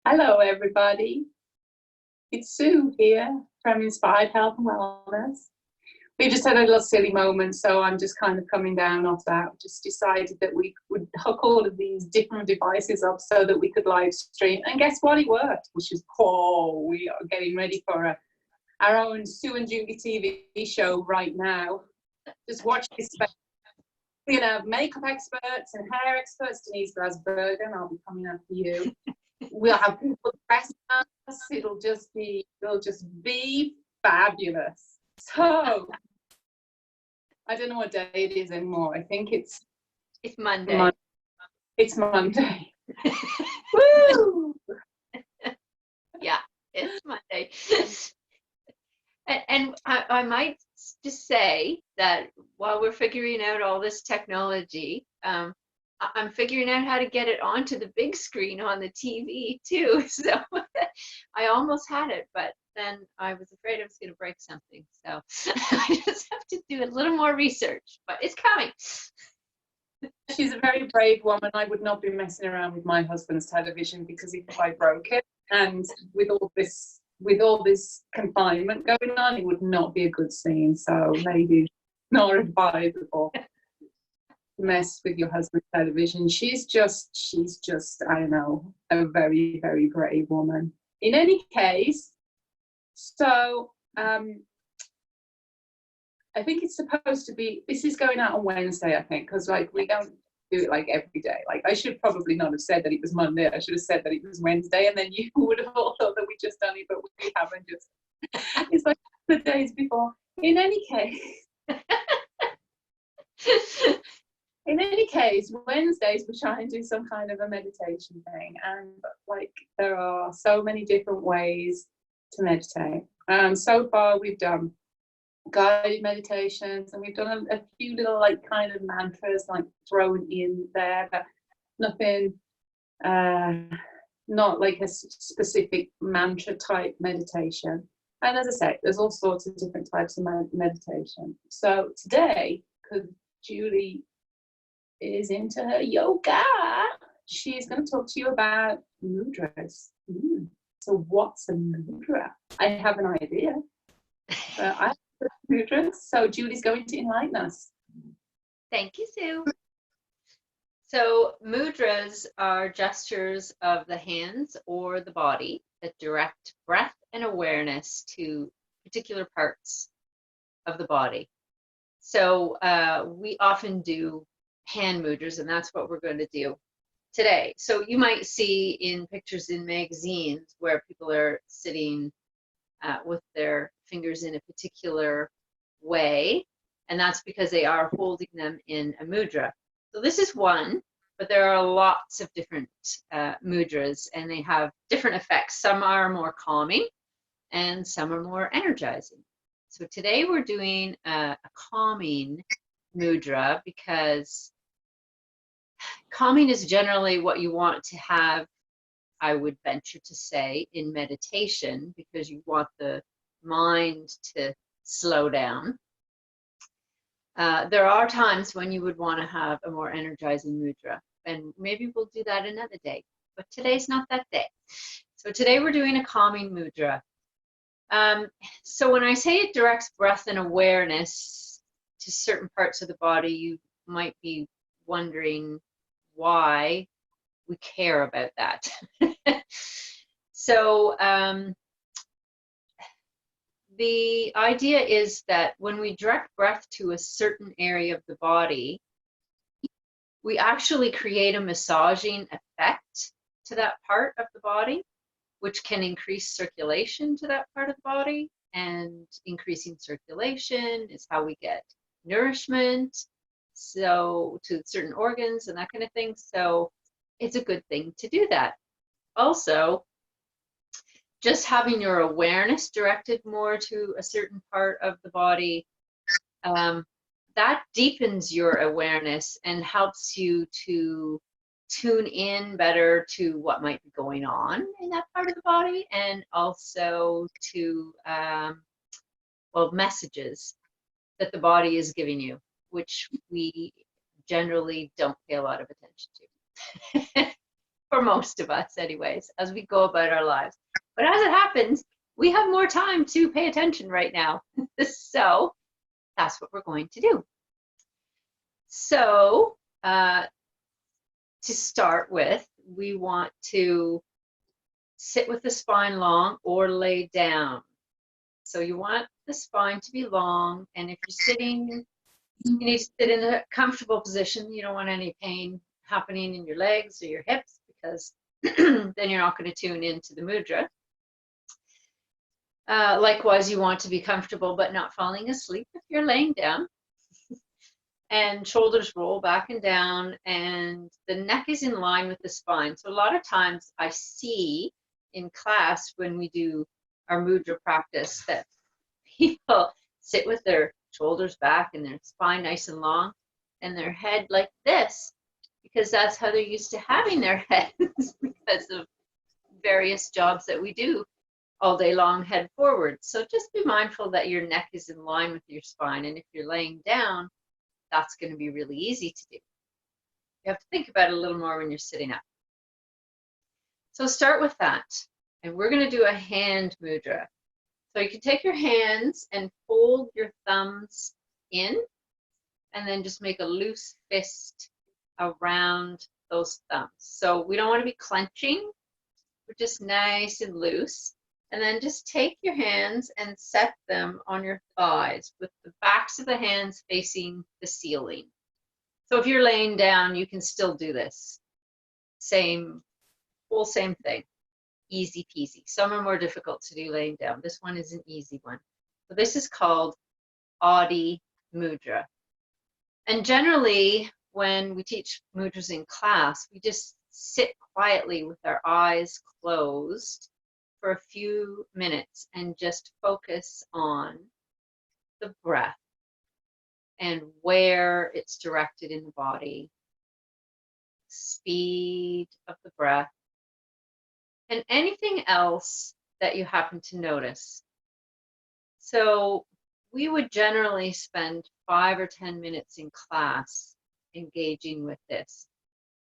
Hello, everybody. It's Sue here from Inspired Health and Wellness. We just had a little silly moment, so I'm just kind of coming down off that. Just decided that we would hook all of these different devices up so that we could live stream. And guess what? It worked, which is cool. We are getting ready for our own Sue and Julie TV show right now. Just watch this. We're going to have makeup experts and hair experts. Denise Glasberger, and I'll be coming after you. We'll have people dressed us. It'll just be fabulous. So I don't know what day it is anymore. I think it's Monday. It's Monday. Woo! Yeah, it's Monday. And I might just say that while we're figuring out all this technology, I'm figuring out how to get it onto the big screen on the TV too. So I almost had it, but then I was afraid I was going to break something. So I just have to do a little more research, but it's coming. She's a very brave woman. I would not be messing around with my husband's television, because if I broke it, and with all this confinement going on, it would not be a good scene. So maybe not advisable. Mess with your husband's television. She's just I don't know, a very, very brave woman. In any case, so I think it's supposed to be, this is going out on Wednesday, I think, because like we don't do it like every day. Like I should probably not have said that it was Monday. I should have said that it was Wednesday, and then you would have all thought that we just done it, but we haven't. Just it's like the days before. In any case, Wednesdays we try and do some kind of a meditation thing, and like there are so many different ways to meditate. So far we've done guided meditations, and we've done a few little like kind of mantras like thrown in there, but nothing, not like a specific mantra type meditation. And as I say, there's all sorts of different types of meditation. So today, because Julie is into her yoga, she's going to talk to you about mudras. So what's a mudra? I have an idea. I have mudras, so Julie's going to enlighten us. Thank you, Sue. So mudras are gestures of the hands or the body that direct breath and awareness to particular parts of the body. So we often do hand mudras, and that's what we're going to do today. So you might see in pictures in magazines where people are sitting with their fingers in a particular way, and that's because they are holding them in a mudra. So this is one, but there are lots of different mudras, and they have different effects. Some are more calming and some are more energizing. So today we're doing a calming mudra, because calming is generally what you want to have, I would venture to say, in meditation, because you want the mind to slow down. There are times when you would want to have a more energizing mudra, and maybe we'll do that another day, but today's not that day. So today we're doing a calming mudra. So when I say it directs breath and awareness to certain parts of the body, you might be wondering why we care about that. So the idea is that when we direct breath to a certain area of the body, we actually create a massaging effect to that part of the body, which can increase circulation to that part of the body, and increasing circulation is how we get nourishment, so to certain organs and that kind of thing. So it's a good thing to do that. Also, just having your awareness directed more to a certain part of the body, that deepens your awareness and helps you to tune in better to what might be going on in that part of the body, and also to messages that the body is giving you, which we generally don't pay a lot of attention to. For for most of us anyways, as we go about our lives. But as it happens, we have more time to pay attention right now. So that's what we're going to do. So to start with, we want to sit with the spine long or lay down. So you want the spine to be long, and if you're sitting, you need to sit in a comfortable position. You don't want any pain happening in your legs or your hips, because then you're not going to tune into the mudra. Likewise, you want to be comfortable but not falling asleep if you're laying down. And shoulders roll back and down, and the neck is in line with the spine. So a lot of times I see in class when we do our mudra practice that people sit with their shoulders back and their spine nice and long and their head like this, because that's how they're used to having their heads because of various jobs that we do all day long, head forward. So just be mindful that your neck is in line with your spine, and if you're laying down, that's going to be really easy to do. You have to think about it a little more when you're sitting up. So start with that, and we're going to do a hand mudra. So you can take your hands and fold your thumbs in, and then just make a loose fist around those thumbs. So we don't want to be clenching, we're just nice and loose. And then just take your hands and set them on your thighs with the backs of the hands facing the ceiling. So if you're laying down, you can still do this. Same thing. Easy peasy. Some are more difficult to do laying down. This one is an easy one. So this is called Adhi Mudra. And generally, when we teach mudras in class, we just sit quietly with our eyes closed for a few minutes and just focus on the breath and where it's directed in the body, speed of the breath, and anything else that you happen to notice. So we would generally spend 5 or 10 minutes in class engaging with this.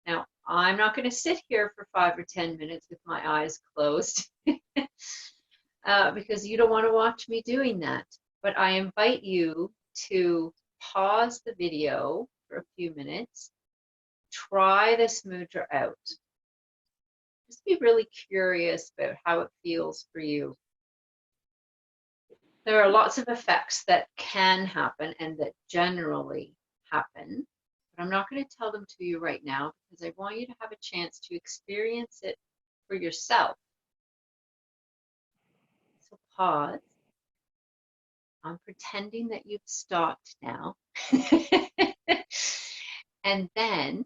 Now, I'm not going to sit here for 5 or 10 minutes with my eyes closed because you don't want to watch me doing that. But I invite you to pause the video for a few minutes, try this mudra out. Just be really curious about how it feels for you. There are lots of effects that can happen and that generally happen. I'm not going to tell them to you right now because I want you to have a chance to experience it for yourself. So pause. I'm pretending that you've stopped now. And then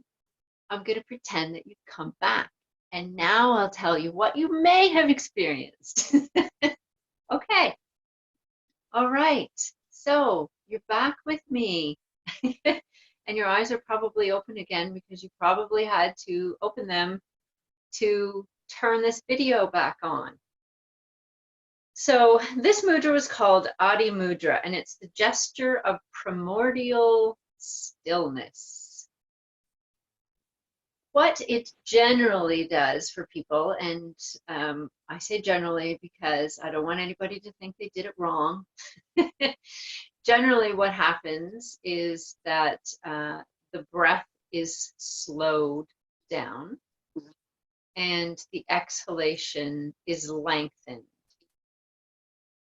I'm going to pretend that you've come back. And now I'll tell you what you may have experienced. Okay. All right. So you're back with me. And your eyes are probably open again because you probably had to open them to turn this video back on. So this mudra was called Adhi Mudra, and it's the gesture of primordial stillness. What it generally does for people, and I say generally because I don't want anybody to think they did it wrong. Generally, what happens is that the breath is slowed down and the exhalation is lengthened.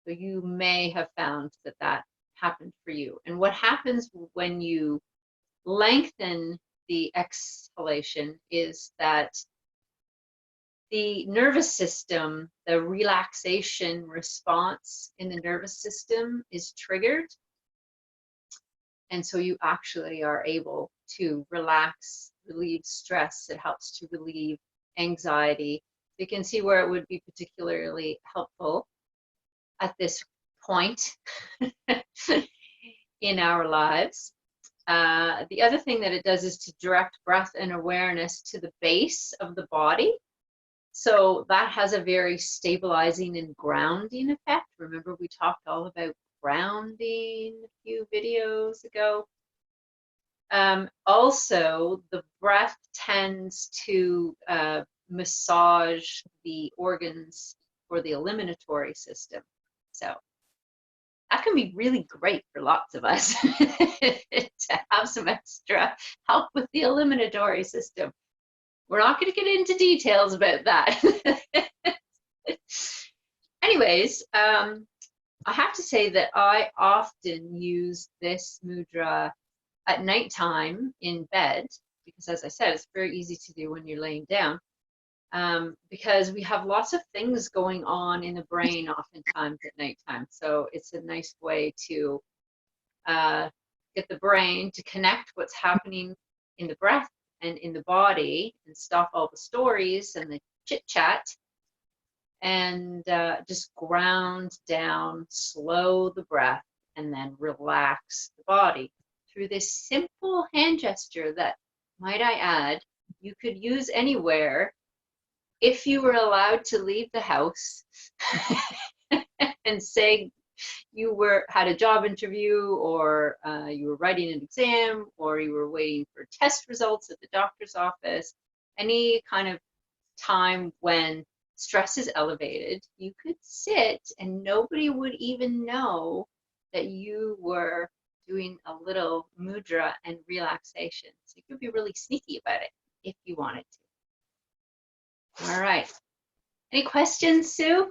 So you may have found that that happened for you. And what happens when you lengthen the exhalation is that the nervous system, the relaxation response in the nervous system is triggered. And so you actually are able to relax, relieve stress. It helps to relieve anxiety. You can see where it would be particularly helpful at this point in our lives. The other thing that it does is to direct breath and awareness to the base of the body. So that has a very stabilizing and grounding effect. Remember, we talked all about grounding a few videos ago. Also, the breath tends to massage the organs for the eliminatory system. So that can be really great for lots of us to have some extra help with the eliminatory system. We're not going to get into details about that. Anyways, I have to say that I often use this mudra at nighttime in bed, because as I said, it's very easy to do when you're laying down, because we have lots of things going on in the brain oftentimes at nighttime. So it's a nice way to get the brain to connect what's happening in the breath and in the body and stop all the stories and the chit chat, and just ground down, slow the breath, and then relax the body through this simple hand gesture that, might I add, you could use anywhere if you were allowed to leave the house and say you had a job interview, or you were writing an exam, or you were waiting for test results at the doctor's office, any kind of time when stress is elevated, you could sit and nobody would even know that you were doing a little mudra and relaxation. So you could be really sneaky about it if you wanted to. All right. Any questions, Sue?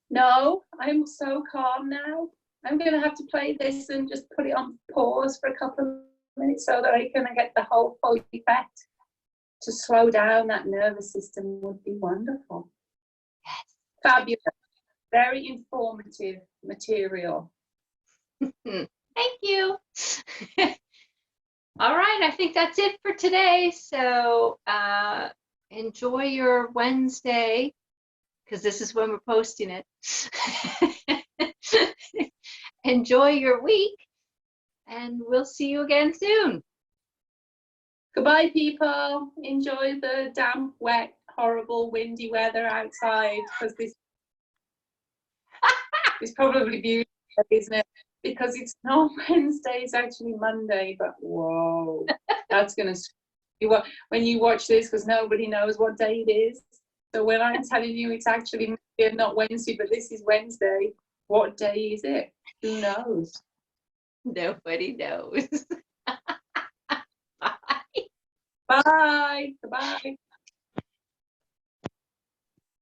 No, I'm so calm now. I'm going to have to play this and just put it on pause for a couple of minutes so that I can get the whole full effect. To slow down that nervous system would be wonderful. Yes. Fabulous. Very informative material. Thank you. All right, I think that's it for today. So enjoy your Wednesday, because this is when we're posting it. Enjoy your week, and we'll see you again soon. Goodbye, people. Enjoy the damp, wet, horrible, windy weather outside, because this is probably beautiful, isn't it? Because it's not Wednesday, it's actually Monday, but whoa, that's going to, when you watch this, because nobody knows what day it is. So when I'm telling you it's actually not Wednesday, but this is Wednesday, what day is it? Who knows? Nobody knows. Bye. Goodbye.